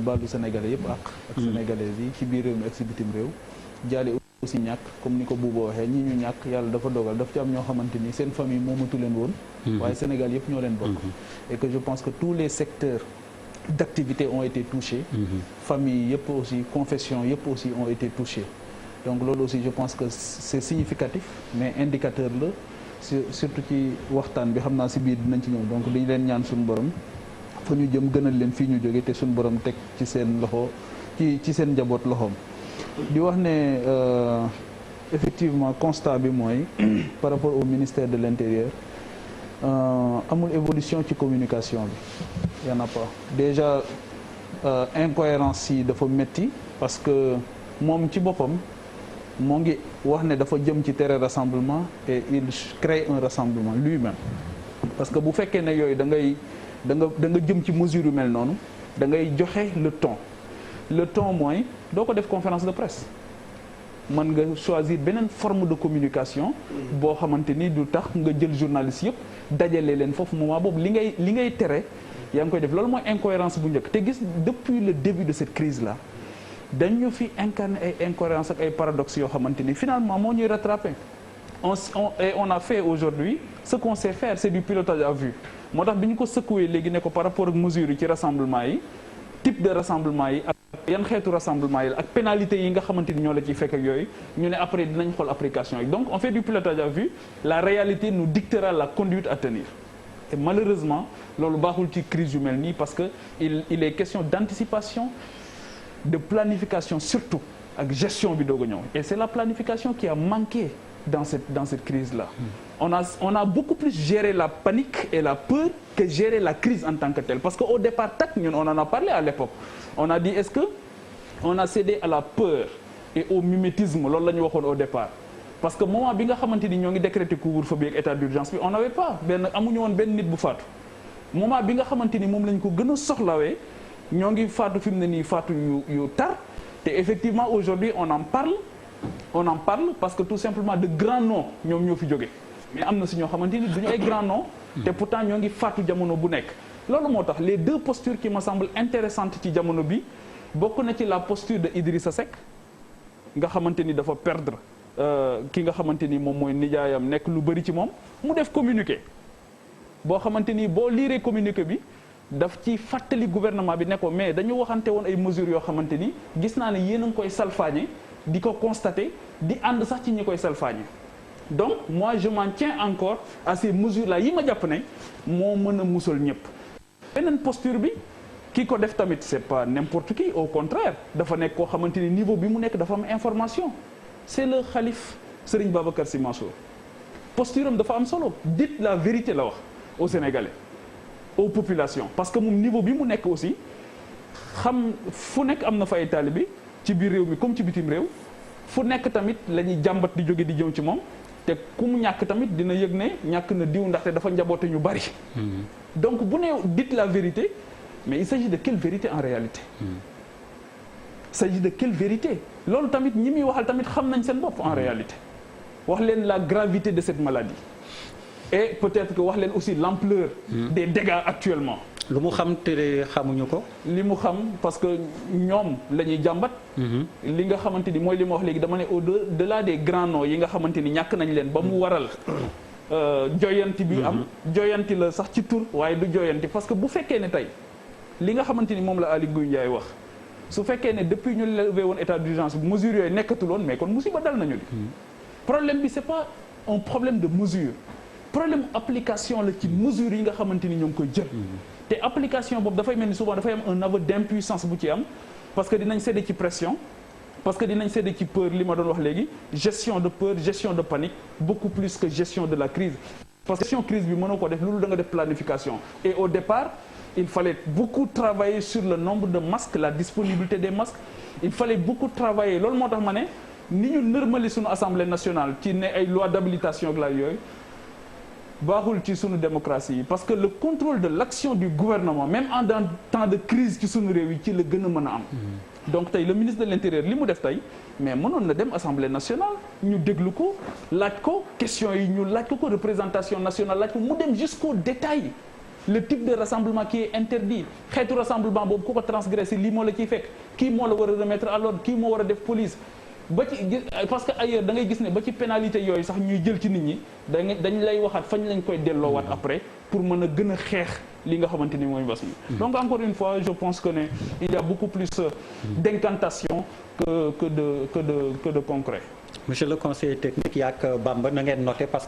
baalu sénégalais yëpp ak sénégalais yi ci biir réew mi ak si bitim réew jaale aussi ñàkk comme ni ko Bouba waxee ñi ñu ñàkk yàlla dafa dogal daf ci am ñoo xamante ni seen famille moomatu leen woon waaye Sénégal yëpp ñoo leen bokk et que je pense que tous les secteurs d'activité ont été touchés famille yëpp aussi confession yëpp aussi ont été touchés donc loolu aussi je pense que c'est significatif mais indicateur la surtout ci waxtaan bi xam naa si biir dinañ ci ñëw donc dañu leen ñaan suñu borom fa ñu jëm gënal leen fii ñu jóge te suñu borom teg ci seen loxo ci seen njaboot loxoom di wax ne effectivement constat bi mooy par rapport au ministère de l'Intérieur amul évolution ci communication bi y en a pas déjà incohérence yi dafa metti parce que moom ci boppam moo ngi wax ne dafa jëm ci tere rassemblement et il crée un rassemblement lui-même parce que bu fekkee ne yooyu da nga jëm ci mesure yu mel noonu da ngay joxe le ton mooy doo ko def conférence de presse mën nga choisir beneen forme de communication boo xamante ni du tax nga jël journaliste yëpp dajale leen foofu moment boobu li ngay tere yaa ngi koy def loolu mooy incohérence bu njëkk te gis depuis le début de cette crise là dañu fi incarner ay incohérence ak ay paradoxes yoo xamante ni finalement moo ñuy rattraper on a fait aujourd'hui ce qu'on sait faire c'est du pilotage à vue moo tax bi ñu ko secoué léegi ne ko par rapport ak mesures yi ci rassemblement yi type de rassemblement yi ak yan xeetu rassemblement yi ak pénalité yi nga xamante ni ñoo la ciy fekk ak yooyu ñu ne après dinañ xool application yi donc on fait du pilotage à vue la réalité nous dictera la conduite à tenir et malheureusement loolu baaxul ci crise yu mel nii parce que il est question d'anticipation de planification surtout ak gestion bi doog a ñëw et c'est la planification qui a manqué dans cette crise-là. On a beaucoup plus géré la panique et la peur que géré la crise en tant que telle parce que au départ ñun on en a parlé à l'époque on a dit est-ce que on a cédé à la peur et au mimétisme loolu la ñu waxoon au départ parce que moment bi nga xamante ni ñoo ngi décréter couvre-feu bi ak état d'urgence bi on n'avait pas amuñu woon benn nit bu faatu moment bi nga xamante ni moom lañ ko gën a soxlawee ñoo ngi faatu fi mu ne nii faatu yu tar te effectivement aujourd'hui on en parle parce que tout simplement de grands noms ñoom ñoo fi jóge mais am na si ñoo xamante ni duñu ay grands noms te pourtant ñoo ngi faatu jamono bu nekk loolu moo tax les deux postures qui me semblent intéressantes ci jamono bi bokk na ci la posture de Idrissa Seck nga xamante ni dafa perdre ki nga xamante ni moom mooy nijaayam nekk lu bari ci moom mu def communiqué boo xamante ni boo liiree communiqué bi daf ci fàttali gouvernement bi ne ko mais dañu waxante woon ay mesures yoo xamante ni gis naa ne yéen a ngi koy salfaañe di ko constater di ànd sax ci ñi koy salfaañe donc moi je m'en tiens encore à ces mesures là yi ma jàpp ne moo mën a musal ñëpp beneen posture bi ki ko def tamit c'est pas n'importe qui au contraire dafa nekk koo xamante ni niveau bi mu nekk dafa am information c'est le khalife Serigne Babacar Sy Mansour posture am dafa am solo dites la vérité la wax aux Sénégalais aux populations parce que moom niveau bi mu nekk aussi xam fu nekk am na fa ay taalibe ci biir réew mi comme ci bitim réew fu nekk tamit la ñuy jàmbat di jóge di jëm ci moom te ku mu ñàkk tamit dina yëg ne ñàkk na diw ndaxte dafa njaboote ñu bari donc bu ne dites la vérité mais il s'agit de quelle vérité en réalité il s'agit de quelle vérité loolu tamit ñi muy waxal tamit xam nañ seen bopp en réalité wax leen la gravité de cette maladie et peut-être que wax leen aussi l'ampleur des dégâts actuellement lu mu xam te xamuñu ko. li mu xam parce que ñoom la ñuy jàmbat. li nga xamante ni mooy li ma wax léegi dama ne au-delà des grands noms yi nga xamante ni ñàkk nañ leen ba mu waral joyanti bi am. joyanti la sax ci tur waaye du joyanti parce que bu fekkee ne tey li nga xamante ni moom la Aly Ngouille Ndiaye wax su fekkee ne depuis ñu levé woon état d'urgence bi mesures yooyu nekkatul woon mais kon musiba dal nañu di. problème bi c'est pas un problème de mesure problème application la ci mesures yi nga xamante ni ñoo ngi koy jël. te application boobu dafay mel ni souvent dafay am un aveu d'impuissance bu ci am parce que dinañ céder ci pression parce que dinañ céder ci peur li ma doon wax léegi gestion de peur gestion de panique beaucoup plus que gestion de la crise parce que gestion crise bi mënoo ko def loolu da nga def planification et au départ il fallait beaucoup travailler sur le nombre de masques la disponibilité des masques il fallait beaucoup travailler loolu moo tax ma ne ni ñu nërmali suñu assemblée nationale ci ne ay loi d'habilitation ak la yooyu baaxul ci sunu démocratie yi parce que le contrôle de l'action du gouvernement même en temps de crise ci sunu réew yi ci la gën a mën a am donc tey le ministre de l'intérieur li mu def tey mais mënoon na dem assemblée nationale ñu déglu ko laaj ko question yi ñu laaj ko représentation nationale laaj ko mu dem jusqu'au détail le type de rassemblement qui est interdit xeetu rassemblement boobu ku ko transgressé lii moo la ciy fekk kii moo la war a remettre à l'ordre kii moo war a def police ba ci parce que ailleurs da ngay gis ne ba ci pénalité yooyu sax ñuy jël ci nit ñi dañ lay waxaat fañ lañ koy delloowaat après pour mën a gën a xeex li nga xamante ni mooy mbas mi. Donc encore une fois je pense que ne il y a beaucoup plus d'incantation que de concret. Monsieur le conseiller technique yaak Bamba na ngeen noter parce que